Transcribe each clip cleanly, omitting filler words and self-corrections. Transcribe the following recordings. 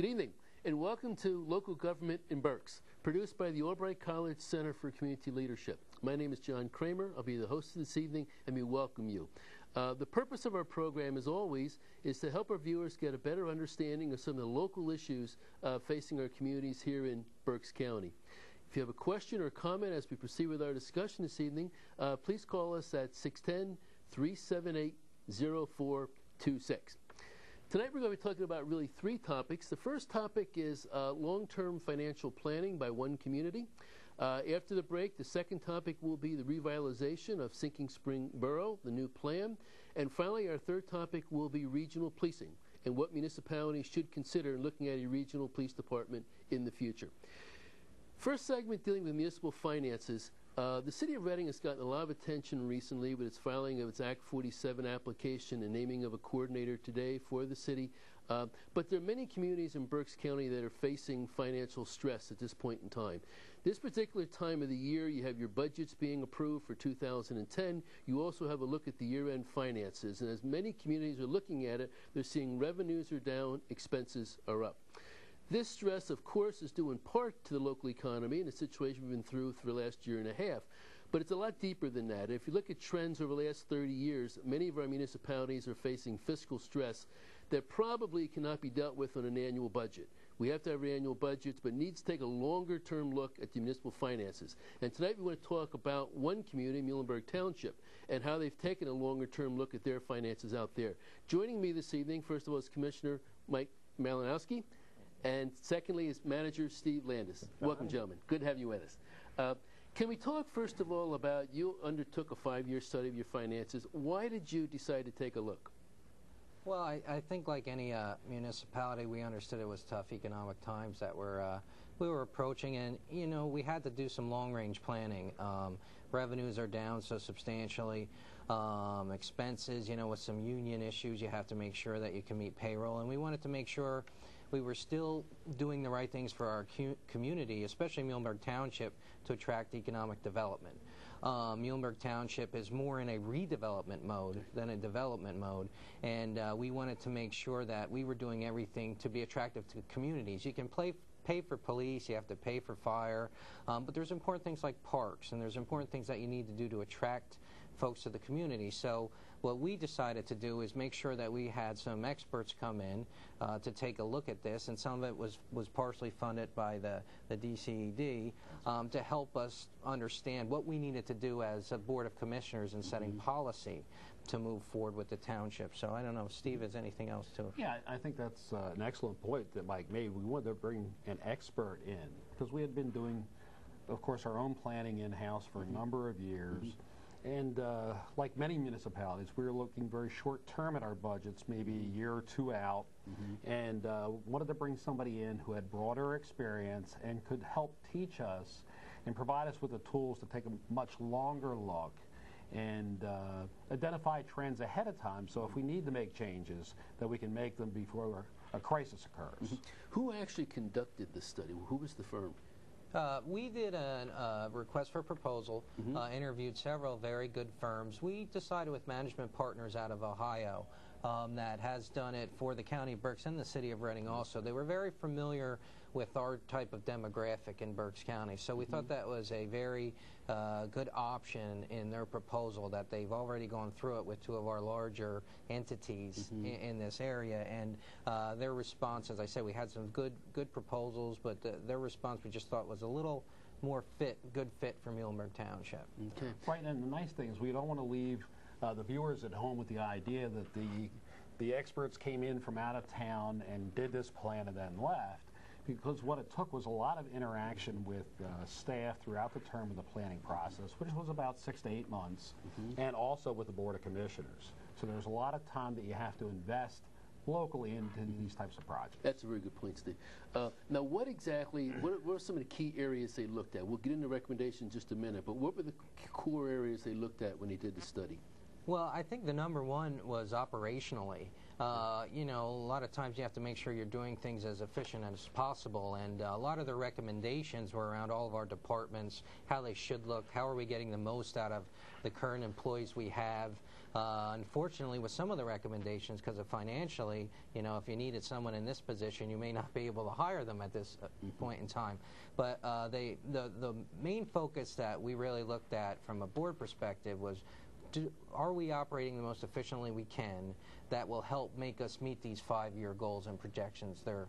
Good evening, and welcome to Local Government in Berks, produced by the Albright College Center for Community Leadership. My name is John Kramer. I'll be the host this evening, and we welcome you. The purpose of our program, as always, is to help our viewers get a better understanding of some of the local issues facing our communities here in Berks County. If you have a question or comment as we proceed with our discussion this evening, please call us at 610-378-0426. Tonight we're going to be talking about really three topics. The first topic is long-term financial planning by one community. After the break, the second topic will be the revitalization of Sinking Spring Borough, the new plan. And finally, our third topic will be regional policing and what municipalities should consider in looking at a regional police department in the future. First segment dealing with municipal finances. The City of Reading has gotten a lot of attention recently with its filing of its Act 47 application and naming of a coordinator today for the city. But there are many communities in Berks County that are facing financial stress at this point in time. This particular time of the year, you have your budgets being approved for 2010. You also have a look at the year-end finances. And as many communities are looking at it, they're seeing revenues are down, expenses are up. This stress, of course, is due in part to the local economy and the situation we've been through for the last year and a half. But it's a lot deeper than that. If you look at trends over the last 30 years, many of our municipalities are facing fiscal stress that probably cannot be dealt with on an annual budget. We have to have annual budgets, but needs to take a longer-term look at the municipal finances. And tonight we want to talk about one community, Muhlenberg Township, and how they've taken a longer-term look at their finances out there. Joining me this evening, first of all, is Commissioner Mike Malinowski. And secondly is Manager Steve Landis. Welcome, gentlemen. Good to have you with us. Can we talk, first of all, about you undertook a 5-year study of your finances. Why did you decide to take a look? Well, I think like any municipality, we understood it was tough economic times that we were approaching, and you know, we had to do some long-range planning. Revenues are down so substantially. Expenses, you know, with some union issues, you have to make sure that you can meet payroll, and we wanted to make sure we were still doing the right things for our community, especially Muhlenberg Township, to attract economic development. Muhlenberg Township is more in a redevelopment mode than a development mode, and we wanted to make sure that we were doing everything to be attractive to communities. You can pay for police, you have to pay for fire, but there's important things like parks, and there's important things that you need to do to attract folks to the community. So what we decided to do is make sure that we had some experts come in to take a look at this, and some of it was partially funded by the DCED to help us understand what we needed to do as a Board of Commissioners in setting policy to move forward with the township. So I don't know if Steve has anything else to... Yeah, I think that's an excellent point that Mike made. We wanted to bring an expert in because we had been doing, of course, our own planning in-house for a number of years. And like many municipalities, we were looking very short-term at our budgets, maybe a year or two out, and wanted to bring somebody in who had broader experience and could help teach us and provide us with the tools to take a much longer look and identify trends ahead of time, so if we need to make changes, that we can make them before a crisis occurs. Who actually conducted this study? Who was the firm? We did a request for proposal, interviewed several very good firms. We decided with Management Partners out of Ohio that has done it for the County of Berks and the City of Reading also. They were very familiar with our type of demographic in Berks County, so we thought that was a very good option in their proposal, that they've already gone through it with two of our larger entities in this area, and their response, as I said, we had some good proposals, but their response we just thought was a little more good fit for Muhlenberg Township. Okay. Right, and the nice thing is we don't want to leave the viewers at home with the idea that the experts came in from out of town and did this plan and then left, because what it took was a lot of interaction with staff throughout the term of the planning process, which was about 6 to 8 months, and also with the Board of Commissioners. So there's a lot of time that you have to invest locally into these types of projects. That's a very good point, Steve. Now, what are some of the key areas they looked at? We'll get into recommendations in just a minute, but what were the core areas they looked at when they did the study? Well, I think the number one was operationally. You know, a lot of times you have to make sure you're doing things as efficient as possible, and a lot of the recommendations were around all of our departments, how they should look, how are we getting the most out of the current employees we have. Unfortunately, with some of the recommendations, because of financially, you know, if you needed someone in this position, you may not be able to hire them at this point in time. But the main focus that we really looked at from a board perspective was, are we operating the most efficiently we can that will help make us meet these 5-year goals and projections they're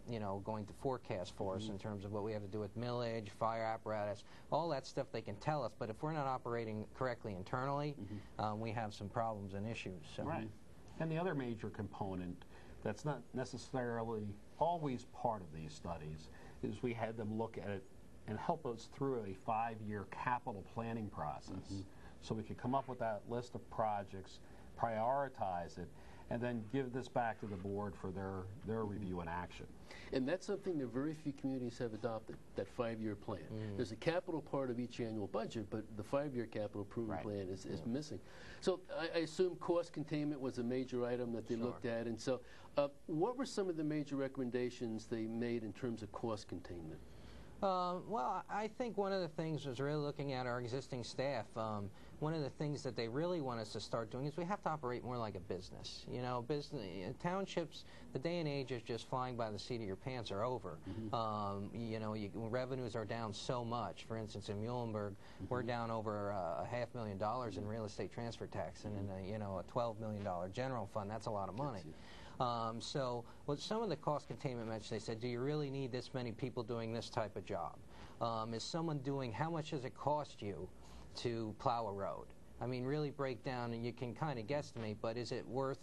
you know, going to forecast for us in terms of what we have to do with millage, fire apparatus, all that stuff they can tell us. But if we're not operating correctly internally, we have some problems and issues. So. Right. And the other major component that's not necessarily always part of these studies is we had them look at it and help us through a 5-year capital planning process. So we could come up with that list of projects, prioritize it, and then give this back to the board for their review and action. And that's something that very few communities have adopted, that 5-year plan. There's a capital part of each annual budget, but the 5-year capital improvement plan is missing. So I assume cost containment was a major item that they looked at. And so what were some of the major recommendations they made in terms of cost containment? Well, I think one of the things was really looking at our existing staff. One of the things that they really want us to start doing is we have to operate more like a business. You know, townships, the day and age of just flying by the seat of your pants are over. You know, revenues are down so much. For instance, in Muhlenberg, we're down over $500,000 in real estate transfer tax, and in a, you know, a $12 million general fund. That's a lot of money. So with some of the cost containment measures, they said, do you really need this many people doing this type of job? Is someone doing, how much does it cost you to plow a road? I mean, really break down, and you can kind of guesstimate, but is it worth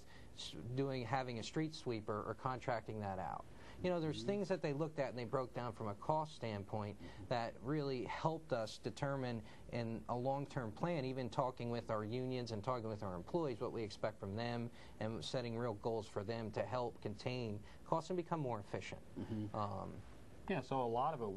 having a street sweeper or contracting that out? You know, there's things that they looked at and they broke down from a cost standpoint that really helped us determine in a long-term plan, even talking with our unions and talking with our employees, what we expect from them and setting real goals for them to help contain costs and become more efficient. Yeah, so a lot of it